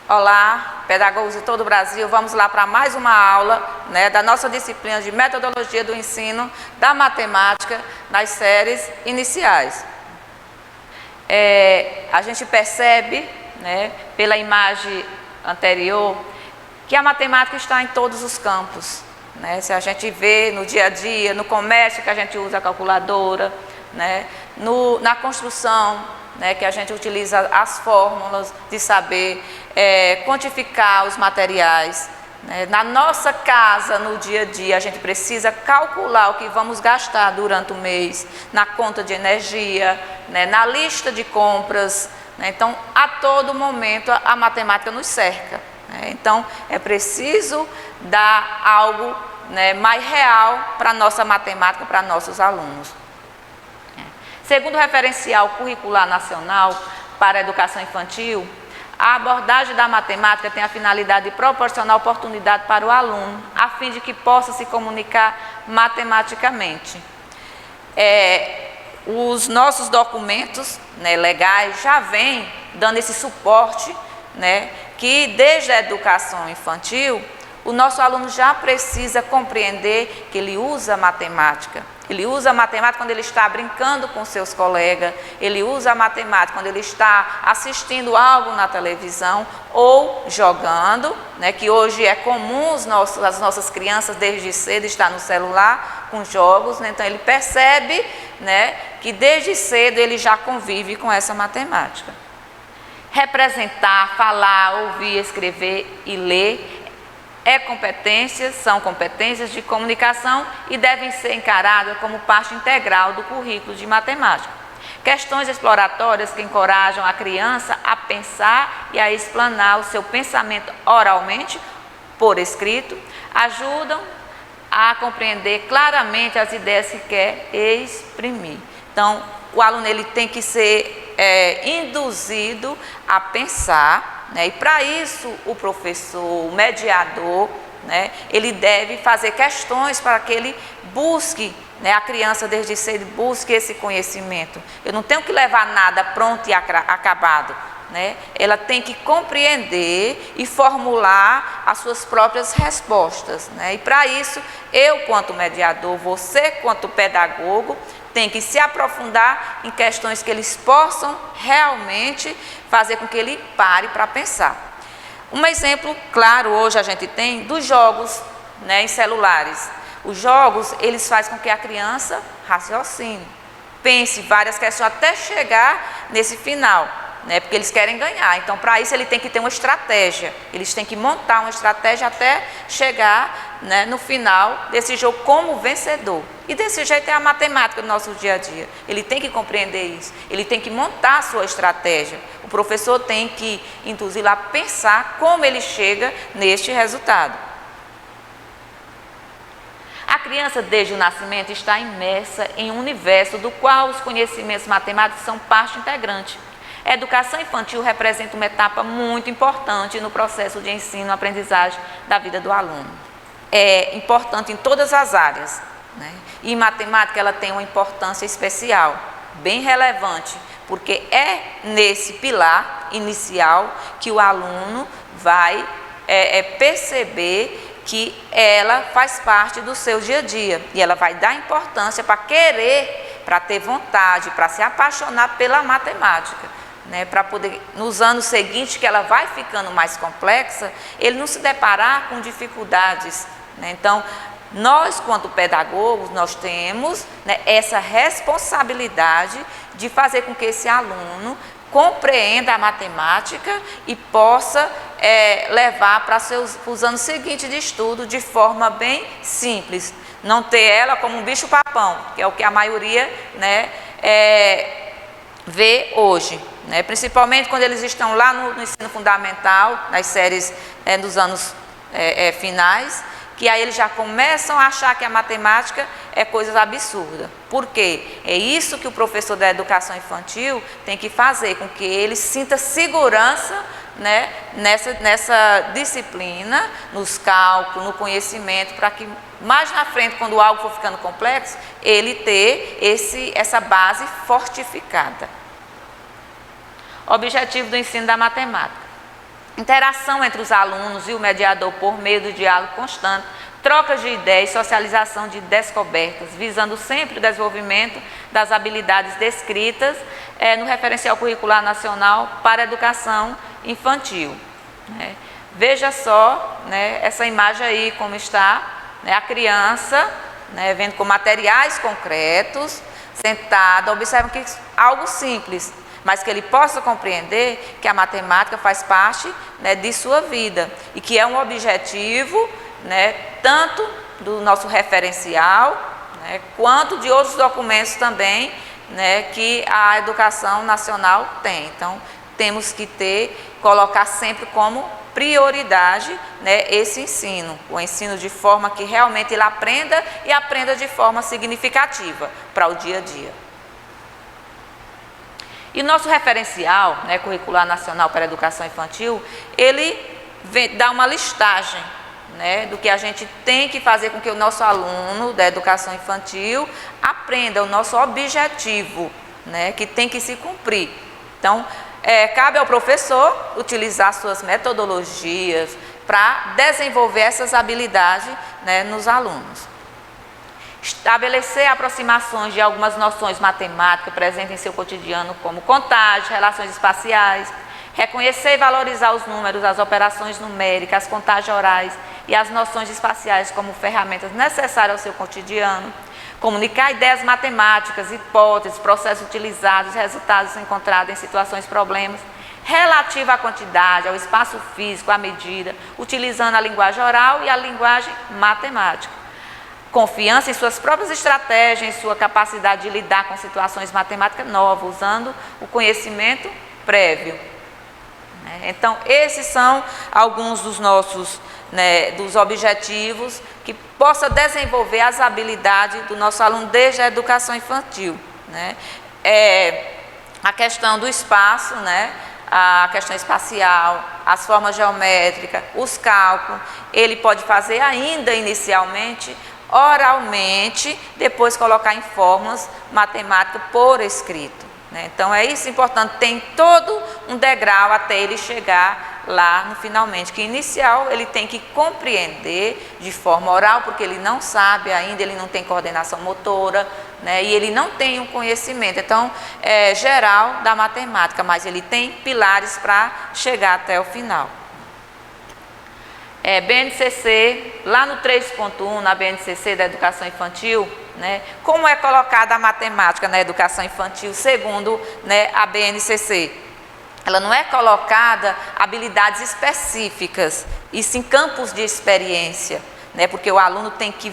Olá, pedagogos de todo o Brasil, vamos lá para mais uma aula, né, da nossa disciplina de metodologia do ensino da matemática nas séries iniciais. A gente percebe, né, pela imagem anterior, que a matemática está em todos os campos, né? Se a gente vê no dia a dia, no comércio que a gente usa a calculadora, né, na construção, né, que a gente utiliza as fórmulas de saber quantificar os materiais, né? Na nossa casa, no dia a dia, a gente precisa calcular o que vamos gastar durante o mês, na conta de energia, né, na lista de compras, né? Então, a todo momento, a matemática nos cerca, né? Então, é preciso dar algo, né, mais real para a nossa matemática, para nossos alunos. Segundo o referencial curricular nacional para a educação infantil, a abordagem da matemática tem a finalidade de proporcionar oportunidade para o aluno, a fim de que possa se comunicar matematicamente. Os nossos documentos, né, legais já vêm dando esse suporte, né, que desde a educação infantil, o nosso aluno já precisa compreender que ele usa a matemática. Ele usa a matemática quando ele está brincando com seus colegas, ele usa a matemática quando ele está assistindo algo na televisão ou jogando, né, que hoje é comum as nossas crianças desde cedo estar no celular com jogos, né, então ele percebe, né, que desde cedo ele já convive com essa matemática. Representar, falar, ouvir, escrever e ler são competências de comunicação e devem ser encaradas como parte integral do currículo de matemática. Questões exploratórias que encorajam a criança a pensar e a explanar o seu pensamento oralmente, por escrito, ajudam a compreender claramente as ideias que quer exprimir. Então, o aluno ele tem que ser induzido a pensar, né? E para isso o professor, o mediador, né, ele deve fazer questões para que ele busque, né, a criança desde cedo busque esse conhecimento. Eu não tenho que levar nada pronto e acabado, né? Ela tem que compreender e formular as suas próprias respostas, né? E para isso, eu quanto mediador, você quanto pedagogo, tem que se aprofundar em questões que eles possam realmente fazer com que ele pare para pensar. Um exemplo claro hoje a gente tem dos jogos, né, em celulares. Os jogos, eles fazem com que a criança raciocine, pense várias questões até chegar nesse final, né, porque eles querem ganhar. Então, para isso, ele tem que ter uma estratégia. Eles têm que montar uma estratégia até chegar, né, no final desse jogo como vencedor. E desse jeito é a matemática do nosso dia a dia. Ele tem que compreender isso. Ele tem que montar a sua estratégia. O professor tem que induzir-lo a pensar como ele chega neste resultado. A criança, desde o nascimento, está imersa em um universo do qual os conhecimentos matemáticos são parte integrante. A educação infantil representa uma etapa muito importante no processo de ensino-aprendizagem da vida do aluno. É importante em todas as áreas, né? E em matemática ela tem uma importância especial, bem relevante, porque é nesse pilar inicial que o aluno vai perceber que ela faz parte do seu dia a dia e ela vai dar importância para querer, para ter vontade, para se apaixonar pela matemática, né? Para poder, nos anos seguintes, que ela vai ficando mais complexa, ele não se deparar com dificuldades, né? Então, nós, quanto pedagogos, nós temos, né, essa responsabilidade de fazer com que esse aluno compreenda a matemática e possa levar para os anos seguintes de estudo de forma bem simples. Não ter ela como um bicho-papão, que é o que a maioria, né, vê hoje, né? Principalmente quando eles estão lá no ensino fundamental, nas séries dos anos finais, que aí eles já começam a achar que a matemática é coisa absurda. Por quê? É isso que o professor da educação infantil tem que fazer, com que ele sinta segurança, né, nessa disciplina, nos cálculos, no conhecimento, para que mais na frente, quando algo for ficando complexo, ele ter essa base fortificada. Objetivo do ensino da matemática. interação entre os alunos e o mediador por meio do diálogo constante, trocas de ideias, socialização de descobertas, visando sempre o desenvolvimento das habilidades descritas no referencial curricular nacional para a educação infantil. Veja só, essa imagem aí como está, a criança, vendo com materiais concretos, sentada, observa que algo simples, mas que ele possa compreender que a matemática faz parte de sua vida e que é um objetivo tanto do nosso referencial, quanto de outros documentos também que a educação nacional tem. Então, temos que colocar sempre como prioridade esse ensino, o ensino de forma que realmente ele aprenda e aprenda de forma significativa para o dia a dia. E o nosso referencial curricular nacional para a educação infantil, ele dá uma listagem do que a gente tem que fazer com que o nosso aluno da educação infantil aprenda, o nosso objetivo, que tem que se cumprir. Então, cabe ao professor utilizar suas metodologias para desenvolver essas habilidades nos alunos. Estabelecer aproximações de algumas noções matemáticas presentes em seu cotidiano, como contagem, relações espaciais, reconhecer e valorizar os números, as operações numéricas, as contagens orais e as noções espaciais como ferramentas necessárias ao seu cotidiano, comunicar ideias matemáticas, hipóteses, processos utilizados, resultados encontrados em situações, problemas, relativa à quantidade, ao espaço físico, à medida, utilizando a linguagem oral e a linguagem matemática. Confiança em suas próprias estratégias, em sua capacidade de lidar com situações matemáticas novas, usando o conhecimento prévio. Então, esses são alguns dos nossos dos objetivos que possa desenvolver as habilidades do nosso aluno desde a educação infantil. A questão do espaço, a questão espacial, as formas geométricas, os cálculos, ele pode fazer ainda inicialmente oralmente, depois colocar em fórmulas matemáticas por escrito. Então é isso importante, tem todo um degrau até ele chegar lá no finalmente, que inicial ele tem que compreender de forma oral, porque ele não sabe ainda, ele não tem coordenação motora, e ele não tem um conhecimento, então geral da matemática, mas ele tem pilares para chegar até o final. BNCC, lá no 3.1, na BNCC da educação infantil, como é colocada a matemática na educação infantil segundo a BNCC? Ela não é colocada habilidades específicas, e sim campos de experiência, porque o aluno tem que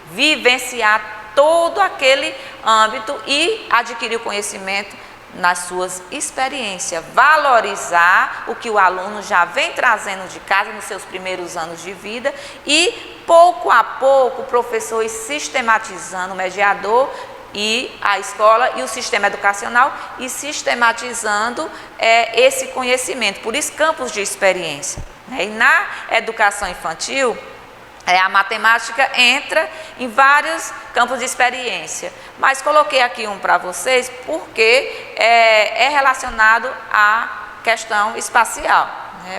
vivenciar todo aquele âmbito e adquirir o conhecimento nas suas experiências, valorizar o que o aluno já vem trazendo de casa nos seus primeiros anos de vida e, pouco a pouco, o professor ir sistematizando, o mediador e a escola e o sistema educacional e sistematizando esse conhecimento, por isso campos de experiência. E na educação infantil, a matemática entra em vários campos de experiência, mas coloquei aqui um para vocês porque é relacionado à questão espacial,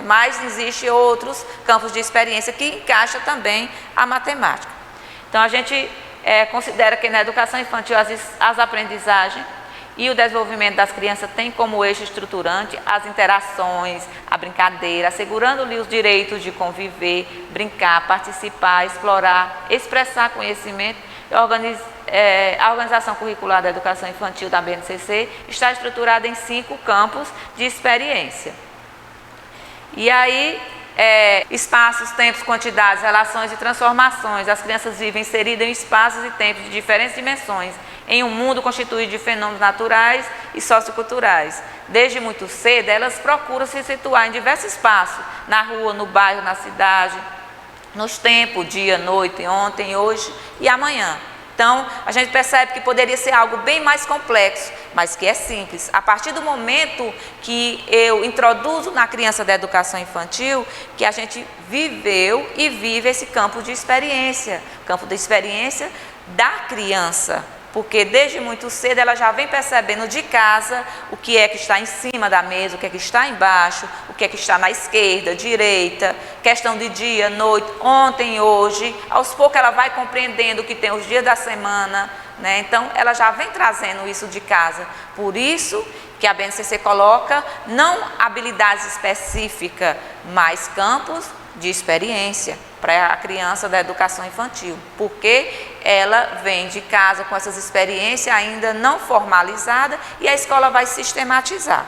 mas existem outros campos de experiência que encaixam também a matemática. Então a gente considera que na educação infantil as aprendizagens e o desenvolvimento das crianças tem como eixo estruturante as interações, a brincadeira, assegurando-lhe os direitos de conviver, brincar, participar, explorar, expressar conhecimento. A organização curricular da educação infantil da BNCC está estruturada em 5 campos de experiência. E aí, espaços, tempos, quantidades, relações e transformações. As crianças vivem inseridas em espaços e tempos de diferentes dimensões, em um mundo constituído de fenômenos naturais e socioculturais. Desde muito cedo, elas procuram se situar em diversos espaços, na rua, no bairro, na cidade, nos tempos, dia, noite, ontem, hoje e amanhã. Então, a gente percebe que poderia ser algo bem mais complexo, mas que é simples. A partir do momento que eu introduzo na criança da educação infantil, que a gente viveu e vive esse campo de experiência da criança, porque desde muito cedo ela já vem percebendo de casa o que é que está em cima da mesa, o que é que está embaixo, o que é que está na esquerda, direita, questão de dia, noite, ontem, hoje. Aos poucos ela vai compreendendo que tem os dias da semana, né? Então ela já vem trazendo isso de casa. Por isso que a BNCC coloca não habilidades específicas, mas campos de experiência para a criança da educação infantil, porque ela vem de casa com essas experiências ainda não formalizadas e a escola vai sistematizar.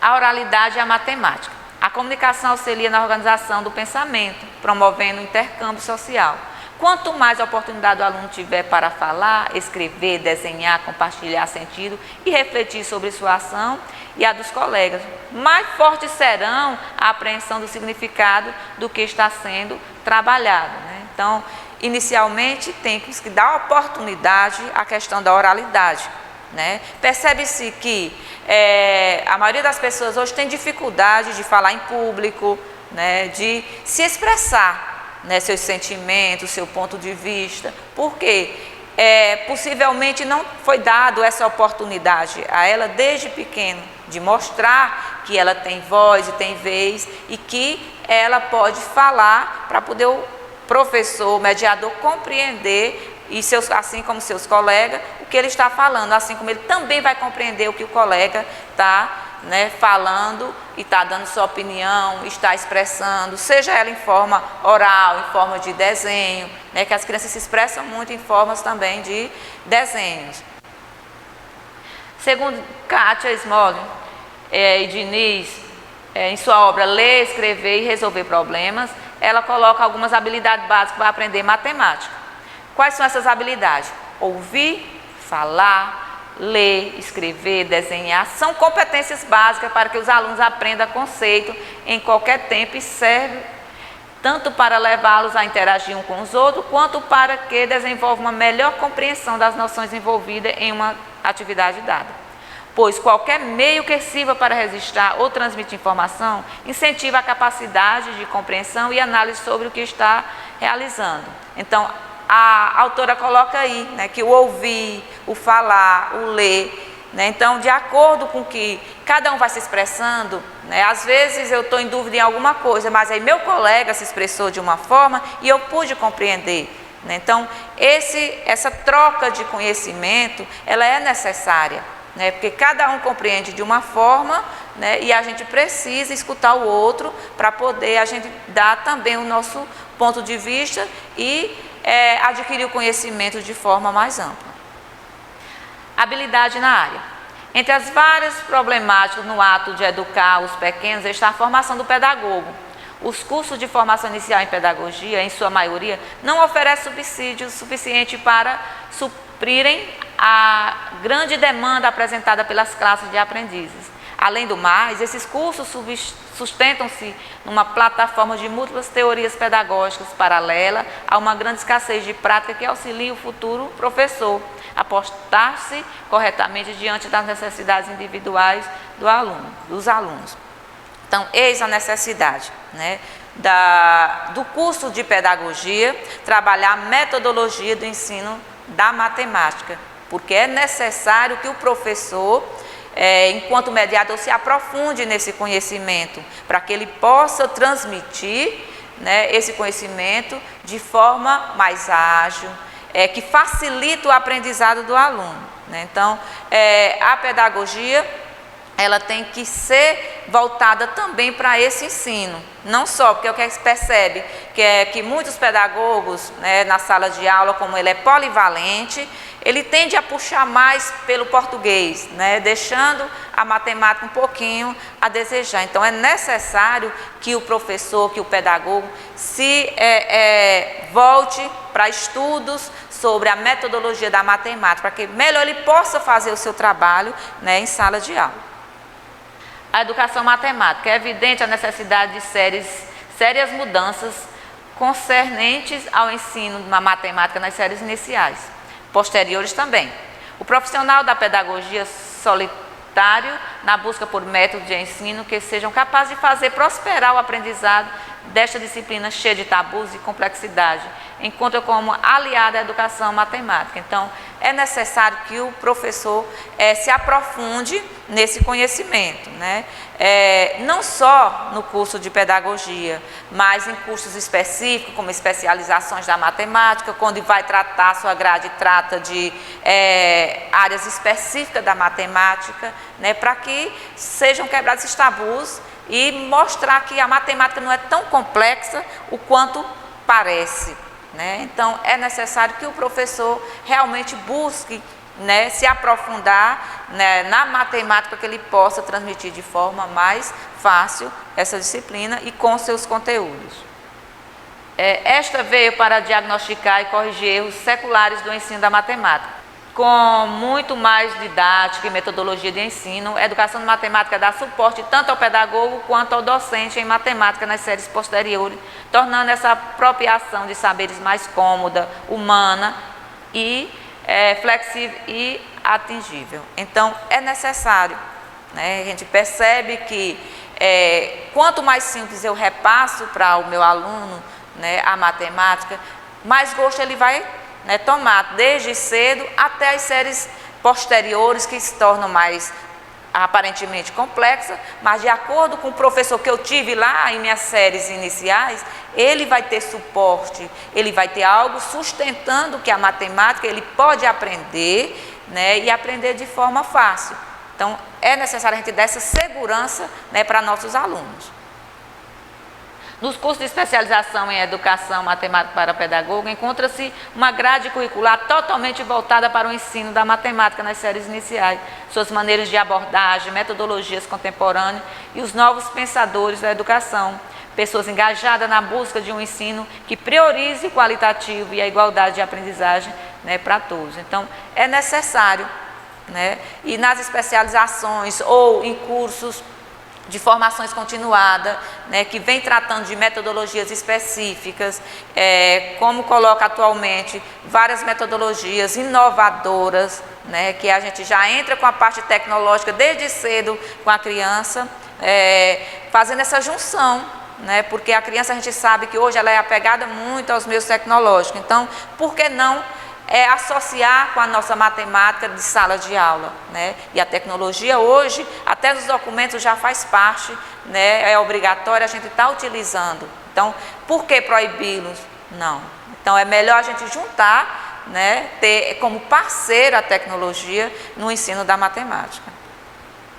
A oralidade e a matemática. A comunicação auxilia na organização do pensamento, promovendo o intercâmbio social. Quanto mais oportunidade o aluno tiver para falar, escrever, desenhar, compartilhar sentido e refletir sobre sua ação e a dos colegas, mais fortes serão a apreensão do significado do que está sendo trabalhado, né? Então, inicialmente, tem que dar oportunidade à questão da oralidade, né? Percebe-se que a maioria das pessoas hoje tem dificuldade de falar em público, né? De se expressar, né, seus sentimentos, seu ponto de vista, porque possivelmente não foi dado essa oportunidade a ela desde pequeno, de mostrar que ela tem voz e tem vez e que ela pode falar para poder o professor, o mediador compreender, e assim como seus colegas, o que ele está falando, assim como ele também vai compreender o que o colega está, né, falando e está dando sua opinião, está expressando, seja ela em forma oral, em forma de desenho, né, que as crianças se expressam muito em formas também de desenhos. Segundo Kátia Smolin e Diniz, em sua obra Ler, Escrever e Resolver Problemas, ela coloca algumas habilidades básicas para aprender matemática. Quais são essas habilidades? Ouvir, falar, ler, escrever, desenhar, são competências básicas para que os alunos aprendam conceito em qualquer tempo e serve tanto para levá-los a interagir uns com os outros, quanto para que desenvolvam uma melhor compreensão das noções envolvidas em uma atividade dada. Pois qualquer meio que sirva para registrar ou transmitir informação incentiva a capacidade de compreensão e análise sobre o que está realizando. Então, a autora coloca aí, né, que o ouvir, o falar, o ler, né, então, de acordo com que cada um vai se expressando, né, às vezes eu estou em dúvida em alguma coisa, mas aí meu colega se expressou de uma forma e eu pude compreender, né, então, essa troca de conhecimento, ela é necessária, né, porque cada um compreende de uma forma, né, e a gente precisa escutar o outro para poder a gente dar também o nosso ponto de vista e adquirir o conhecimento de forma mais ampla. Habilidade na área. Entre as várias problemáticas no ato de educar os pequenos está a formação do pedagogo. Os cursos de formação inicial em pedagogia, em sua maioria, não oferecem subsídios suficientes para suprirem a grande demanda apresentada pelas classes de aprendizes. Além do mais, esses cursos sustentam-se numa plataforma de múltiplas teorias pedagógicas paralelas a uma grande escassez de prática que auxilia o futuro professor a postar-se corretamente diante das necessidades individuais dos alunos. Então, eis a necessidade, né, do curso de pedagogia, trabalhar a metodologia do ensino da matemática, porque é necessário que o professor, enquanto mediador, se aprofunde nesse conhecimento, para que ele possa transmitir, né, esse conhecimento de forma mais ágil, que facilita o aprendizado do aluno, né? Então, a pedagogia, ela tem que ser voltada também para esse ensino, não só, porque o que se percebe que muitos pedagogos, né, na sala de aula, como ele é polivalente, ele tende a puxar mais pelo português, né, deixando a matemática um pouquinho a desejar. Então, é necessário que o professor, que o pedagogo se volte para estudos sobre a metodologia da matemática, para que melhor ele possa fazer o seu trabalho, né, em sala de aula. A educação matemática. É evidente a necessidade de sérias mudanças concernentes ao ensino da matemática nas séries iniciais, posteriores também. O profissional da pedagogia solitário na busca por métodos de ensino que sejam capazes de fazer prosperar o aprendizado desta disciplina cheia de tabus e complexidade, encontra como aliada a educação matemática. Então, é necessário que o professor se aprofunde nesse conhecimento, né? Não só no curso de pedagogia, mas em cursos específicos, como especializações da matemática, quando vai tratar, sua grade trata de áreas específicas da matemática, né? Para que sejam quebrados esses tabus e mostrar que a matemática não é tão complexa o quanto parece, né? Então, é necessário que o professor realmente busque, né, se aprofundar, né, na matemática, que ele possa transmitir de forma mais fácil essa disciplina e com seus conteúdos. Esta veio para diagnosticar e corrigir erros seculares do ensino da matemática. Com muito mais didática e metodologia de ensino, a educação de matemática dá suporte tanto ao pedagogo quanto ao docente em matemática nas séries posteriores, tornando essa apropriação de saberes mais cômoda, humana e flexível e atingível. Então, é necessário, né? A gente percebe que quanto mais simples eu repasso para o meu aluno, né, a matemática, mais gosto ele vai, né, tomar desde cedo até as séries posteriores, que se tornam mais aparentemente complexa, mas de acordo com o professor que eu tive lá em minhas séries iniciais, ele vai ter suporte, ele vai ter algo sustentando que a matemática ele pode aprender, né, e aprender de forma fácil. Então, é necessário a gente dar essa segurança, né, para nossos alunos. Nos cursos de especialização em educação matemática para pedagogo, encontra-se uma grade curricular totalmente voltada para o ensino da matemática nas séries iniciais, suas maneiras de abordagem, metodologias contemporâneas e os novos pensadores da educação, pessoas engajadas na busca de um ensino que priorize o qualitativo e a igualdade de aprendizagem, né, para todos. Então, é necessário, né, e nas especializações ou em cursos de formações continuadas, né, que vem tratando de metodologias específicas, como coloca atualmente várias metodologias inovadoras, né, que a gente já entra com a parte tecnológica desde cedo com a criança, fazendo essa junção, né, porque a criança, a gente sabe que hoje ela é apegada muito aos meios tecnológicos. Então, por que não associar com a nossa matemática de sala de aula, né? E a tecnologia hoje, até nos documentos já faz parte, né? É obrigatório, a gente está utilizando. Então, por que proibi-los? Não. Então, é melhor a gente juntar, né? Ter como parceiro a tecnologia no ensino da matemática.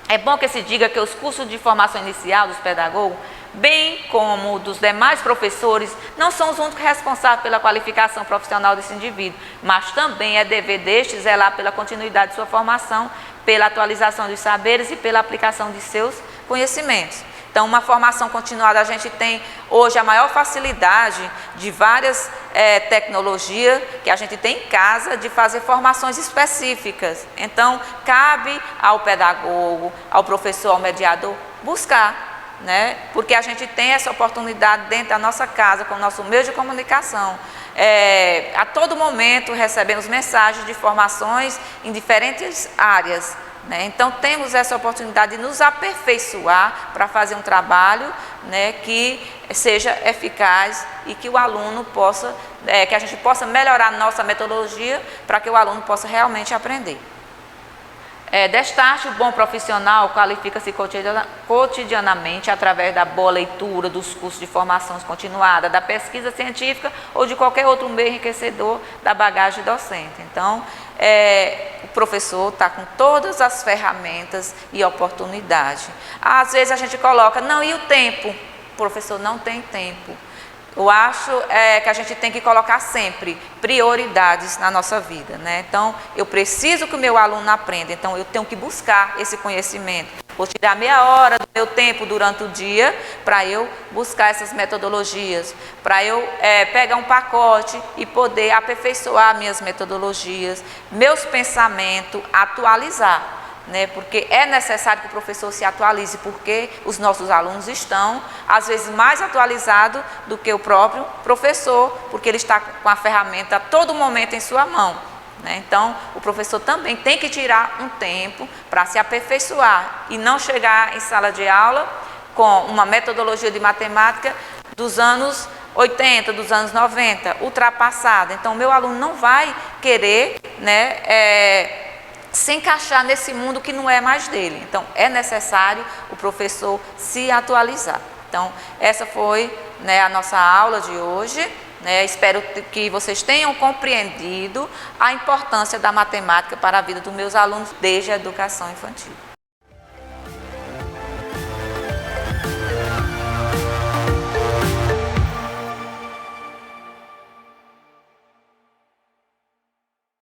É bom que se diga que os cursos de formação inicial dos pedagogos, bem como dos demais professores, não são os únicos responsáveis pela qualificação profissional desse indivíduo, mas também é dever destes zelar pela continuidade de sua formação, pela atualização dos saberes e pela aplicação de seus conhecimentos. Então, uma formação continuada, a gente tem hoje a maior facilidade de várias tecnologias que a gente tem em casa, de fazer formações específicas. Então, cabe ao pedagogo, ao professor, ao mediador, buscar, né? Porque a gente tem essa oportunidade dentro da nossa casa, com o nosso meio de comunicação. A todo momento recebemos mensagens de formações em diferentes áreas, né? Então, temos essa oportunidade de nos aperfeiçoar para fazer um trabalho, né, que seja eficaz e que o aluno possa, que a gente possa melhorar a nossa metodologia para que o aluno possa realmente aprender. Destaque, o bom profissional qualifica-se cotidianamente através da boa leitura, dos cursos de formação continuada, da pesquisa científica ou de qualquer outro meio enriquecedor da bagagem docente. Então, o professor está com todas as ferramentas e oportunidade. Às vezes a gente coloca, não, e o tempo? O professor não tem tempo. Eu acho que a gente tem que colocar sempre prioridades na nossa vida, né? Então, eu preciso que o meu aluno aprenda, então eu tenho que buscar esse conhecimento. Vou tirar meia hora do meu tempo durante o dia para eu buscar essas metodologias, para eu pegar um pacote e poder aperfeiçoar minhas metodologias, meus pensamentos, atualizar, né? Porque é necessário que o professor se atualize, porque os nossos alunos estão, às vezes, mais atualizados do que o próprio professor, porque ele está com a ferramenta a todo momento em sua mão, né? Então, o professor também tem que tirar um tempo para se aperfeiçoar e não chegar em sala de aula com uma metodologia de matemática dos anos 80, dos anos 90, ultrapassada. Então, meu aluno não vai querer, né, se encaixar nesse mundo que não é mais dele. Então, é necessário o professor se atualizar. Então, essa foi, né, a nossa aula de hoje. Espero que vocês tenham compreendido a importância da matemática para a vida dos meus alunos desde a educação infantil.